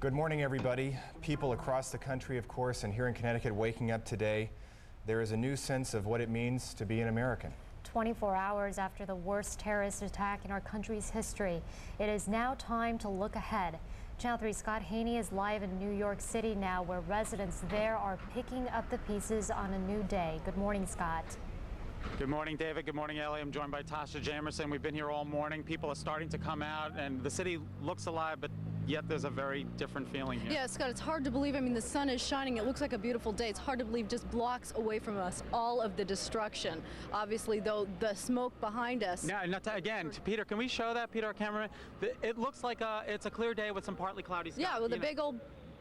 Good morning, everybody. People across the country, of course, and here in Connecticut waking up today. There is a new sense of what it means to be an American. 24 hours after the worst terrorist attack in our country's history, it is now time to look ahead. Channel 3's Scott Haney is live in New York City now, where residents there are picking up the pieces on a new day. Good morning, Scott. Good morning, David. Good morning, Ellie. I'm joined by Tasha Jamerson. We've been here all morning. People are starting to come out, and the city looks alive, but yet there's a very different feeling here. Yeah, Scott, it's hard to believe. I mean, the sun is shining. It looks like a beautiful day. It's hard to believe just blocks away from us, all of the destruction. Obviously, though, the smoke behind us. Now, again, Peter, can we show that, Peter, our cameraman? It looks like it's a clear day with some partly cloudy skies. Yeah, with a big old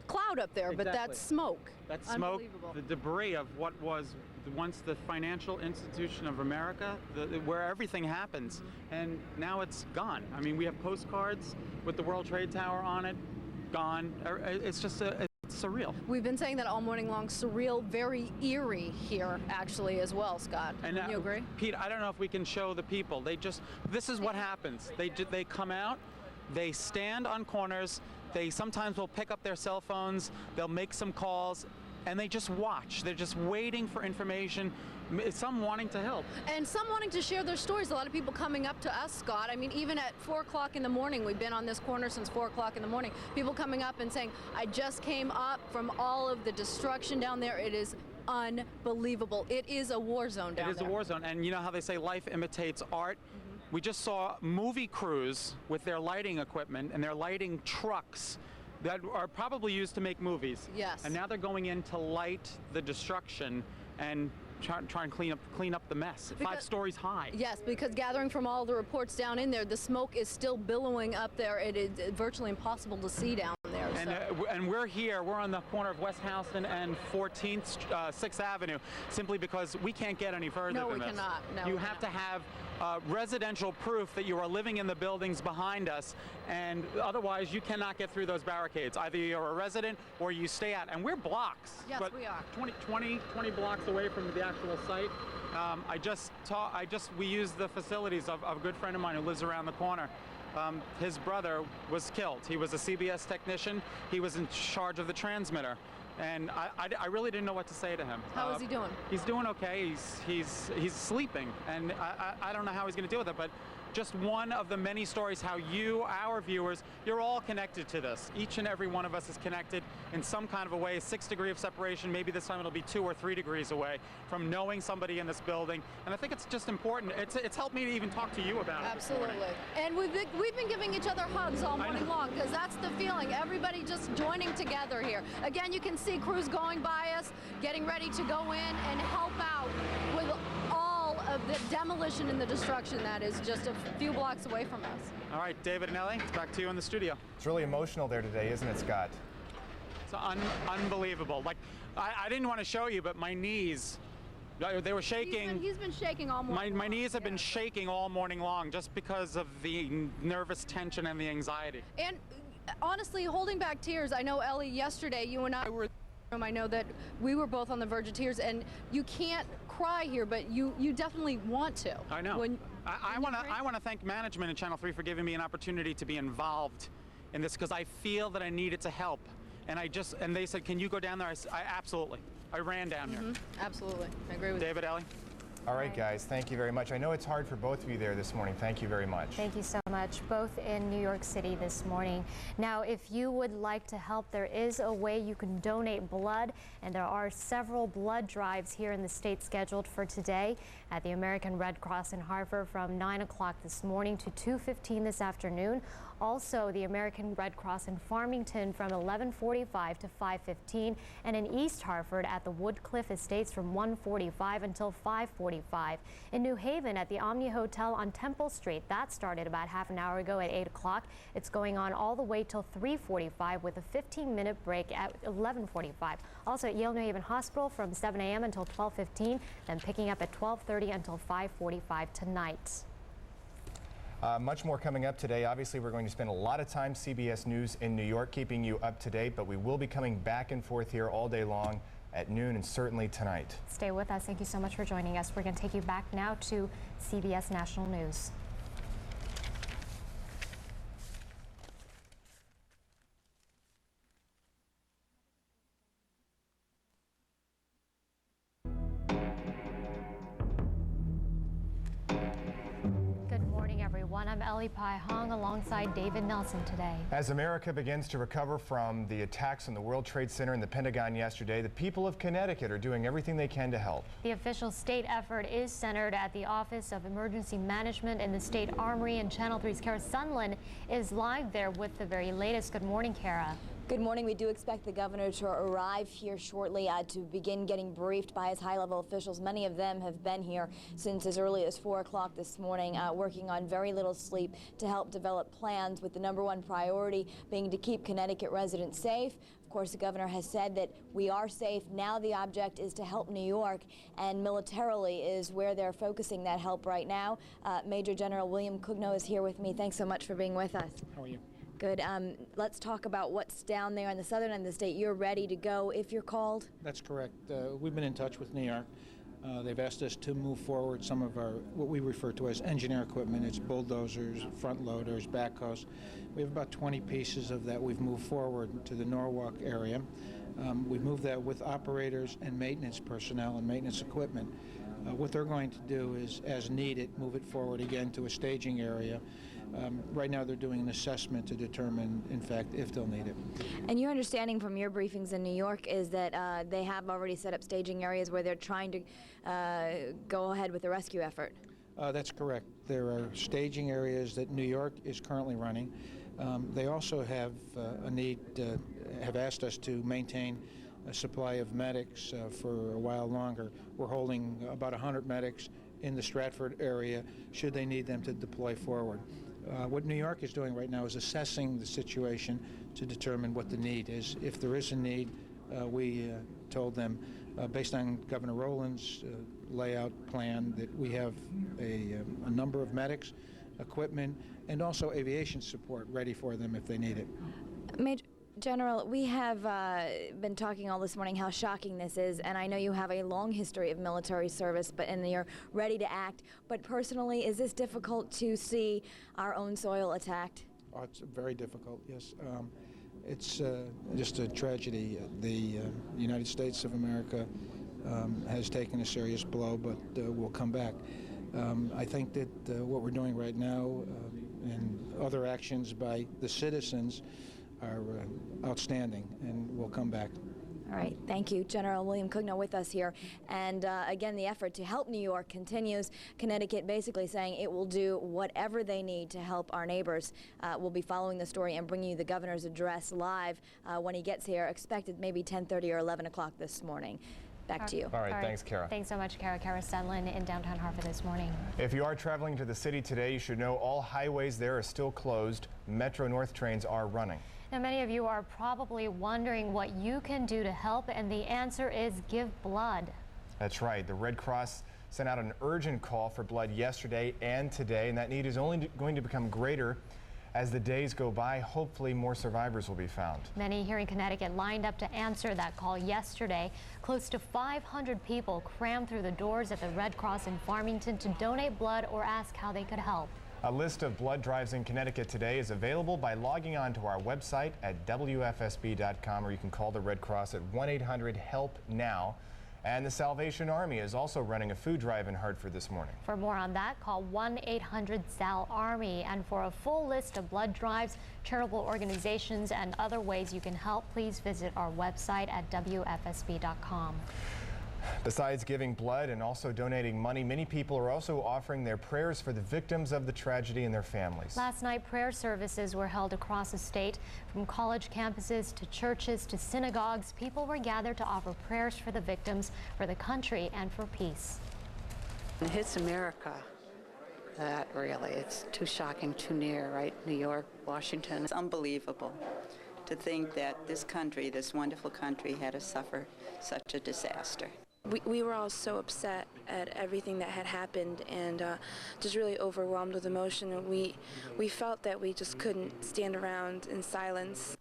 cloud up there, exactly. But that's smoke. That's smoke, the debris of what was once the financial institution of America, where everything happens, and now it's gone. I mean, we have postcards with the World Trade Tower on it, gone. It's just it's surreal. We've been saying that all morning long. Surreal, very eerie here, actually, as well, Scott. And you agree? Pete, I don't know if we can show the people. This is what happens. They come out, they stand on corners, they sometimes will pick up their cell phones, they'll make some calls, and they just watch. They're just waiting for information, some wanting to help. And some wanting to share their stories. A lot of people coming up to us, Scott. I mean, even at 4 o'clock in the morning, we've been on this corner since 4 o'clock in the morning. People coming up and saying, I just came up from all of the destruction down there. It is unbelievable. It is a war zone down there. It is a war zone. And you know how they say life imitates art? Mm-hmm. We just saw movie crews with their lighting equipment and their lighting trucks that are probably used to make movies. Yes. And now they're going in to light the destruction and try and clean up the mess. 5 stories high. Yes, because gathering from all the reports down in there, the smoke is still billowing up there. It is virtually impossible to see down there. And we're here. We're on the corner of West Houston and 14th, 6th Avenue, simply because we can't get any further than this. No, we cannot. No, you have to have residential proof that you are living in the buildings behind us, and otherwise you cannot get through those barricades. Either you're a resident or you stay out. And we're blocks. Yes, but we are. 20 blocks away from the actual site. We use the facilities of a good friend of mine who lives around the corner. His brother was killed. He was a CBS technician. He was in charge of the transmitter. And I really didn't know what to say to him. How is he doing? He's doing okay. He's sleeping, and I don't know how he's going to deal with it. But just one of the many stories how you, our viewers, you're all connected to this. Each and every one of us is connected in some kind of a way. 6 degrees of separation. Maybe this time it'll be 2 or 3 degrees away from knowing somebody in this building. And I think it's just important. It's helped me to even talk to you about it. Absolutely. And we've been giving each other hugs all morning long, because that's the feeling. Everybody just joining together here. Again, you can see crews going by us, getting ready to go in and help out with all of the demolition and the destruction that is just a few blocks away from us. All right, David and Ellie, it's back to you in the studio. It's really emotional there today, isn't it, Scott? It's unbelievable. Like, I didn't want to show you, but my knees, they were shaking. He's been shaking all morning. My knees have been shaking all morning long just because of the nervous tension and the anxiety. And honestly, holding back tears. I know, Ellie, yesterday you and I were. I know that we were both on the verge of tears, and you can't cry here, but you definitely want to. I know. I want to thank management and Channel 3 for giving me an opportunity to be involved in this, because I feel that I needed to help, and they said, can you go down there? I absolutely. I ran down here. Absolutely, I agree with David, Ellie. All right, guys, thank you very much. I know it's hard for both of you there this morning. Thank you very much. Thank you so much, both in New York City this morning. Now, if you would like to help, there is a way you can donate blood, and there are several blood drives here in the state scheduled for today at the American Red Cross in Hartford from 9 o'clock this morning to 2:15 this afternoon. Also, the American Red Cross in Farmington from 11:45 to 5:15, and in East Hartford at the Woodcliff Estates from 1:45 until 5:45. In New Haven at the Omni Hotel on Temple Street, that started about half an hour ago at 8 o'clock. It's going on all the way till 3:45 with a 15-minute break at 11:45. Also at Yale New Haven Hospital from 7 a.m. until 12:15, then picking up at 12:30 until 5:45 tonight. Much more coming up today. Obviously, we're going to spend a lot of time CBS News in New York keeping you up to date, but we will be coming back and forth here all day long at noon and certainly tonight. Stay with us. Thank you so much for joining us. We're going to take you back now to CBS National News. Ellie Pai Hong alongside David Nelson today. As America begins to recover from the attacks on the World Trade Center and the Pentagon yesterday, the people of Connecticut are doing everything they can to help. The official state effort is centered at the Office of Emergency Management in the State Armory, and Channel 3's Kara Sunland is live there with the very latest. Good morning, Kara. Good morning. We do expect the governor to arrive here shortly to begin getting briefed by his high-level officials. Many of them have been here since as early as 4 o'clock this morning, working on very little sleep to help develop plans, with the #1 priority being to keep Connecticut residents safe. Of course, the governor has said that we are safe. Now the object is to help New York, and militarily is where they're focusing that help right now. Major General William Cugno is here with me. Thanks so much for being with us. How are you? Good. Let's talk about what's down there on the southern end of the state. You're ready to go if you're called? That's correct. We've been in touch with New York. They've asked us to move forward some of our, what we refer to as engineer equipment. It's bulldozers, front loaders, backhoes. We have about 20 pieces of that we've moved forward to the Norwalk area. We've moved that with operators and maintenance personnel and maintenance equipment. What they're going to do is, as needed, move it forward again to a staging area. Right now they're doing an assessment to determine, in fact, if they'll need it. And your understanding from your briefings in New York is that they have already set up staging areas where they're trying to go ahead with the rescue effort. That's correct. There are staging areas that New York is currently running. They also have a need, have asked us to maintain a supply of medics for a while longer. We're holding about 100 medics in the Stratford area should they need them to deploy forward. What New York is doing right now is assessing the situation to determine what the need is. If there is a need, we told them, based on Governor Rowland's layout plan, that we have a number of medics, equipment, and also aviation support ready for them if they need it. Major General, we have been talking all this morning how shocking this is, and I know you have a long history of military service, and you're ready to act. But personally, is this difficult to see our own soil attacked? Oh, it's very difficult, yes. It's just a tragedy. The United States of America has taken a serious blow, but we'll come back. I think that what we're doing right now and other actions by the citizens are outstanding, and we'll come back. All right, thank you. General William Cugno with us here. And again, the effort to help New York continues. Connecticut basically saying it will do whatever they need to help our neighbors. We'll be following the story and bringing you the governor's address live when he gets here, expected maybe 10:30 or 11 o'clock this morning. Back to you. All right, thanks, Kara. Thanks so much, Kara. Kara Sunland in downtown Hartford this morning. If you are traveling to the city today, you should know all highways there are still closed. Metro North trains are running. Now, many of you are probably wondering what you can do to help, and the answer is give blood. That's right. The Red Cross sent out an urgent call for blood yesterday and today, and that need is only going to become greater as the days go by. Hopefully more survivors will be found. Many here in Connecticut lined up to answer that call yesterday. Close to 500 people crammed through the doors at the Red Cross in Farmington to donate blood or ask how they could help. A list of blood drives in Connecticut today is available by logging on to our website at WFSB.com, or you can call the Red Cross at 1-800-HELP-NOW. And the Salvation Army is also running a food drive in Hartford this morning. For more on that, call 1-800-SAL-ARMY. And for a full list of blood drives, charitable organizations, and other ways you can help, please visit our website at WFSB.com. Besides giving blood and also donating money, many people are also offering their prayers for the victims of the tragedy and their families. Last night, prayer services were held across the state. From college campuses to churches to synagogues, people were gathered to offer prayers for the victims, for the country, and for peace. It hits America. That really, it's too shocking, too near, right? New York, Washington. It's unbelievable to think that this country, this wonderful country, had to suffer such a disaster. We were all so upset at everything that had happened, and just really overwhelmed with emotion. And we felt that we just couldn't stand around in silence.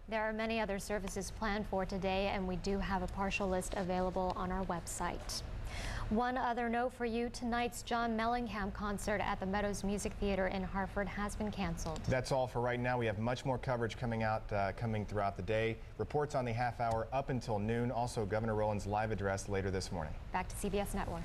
There are many other services planned for today, and we do have a partial list available on our website. One other note for you, tonight's John Mellencamp concert at the Meadows Music Theater in Hartford has been canceled. That's all for right now. We have much more coverage coming throughout the day. Reports on the half hour up until noon. Also, Governor Rowland's live address later this morning. Back to CBS Network.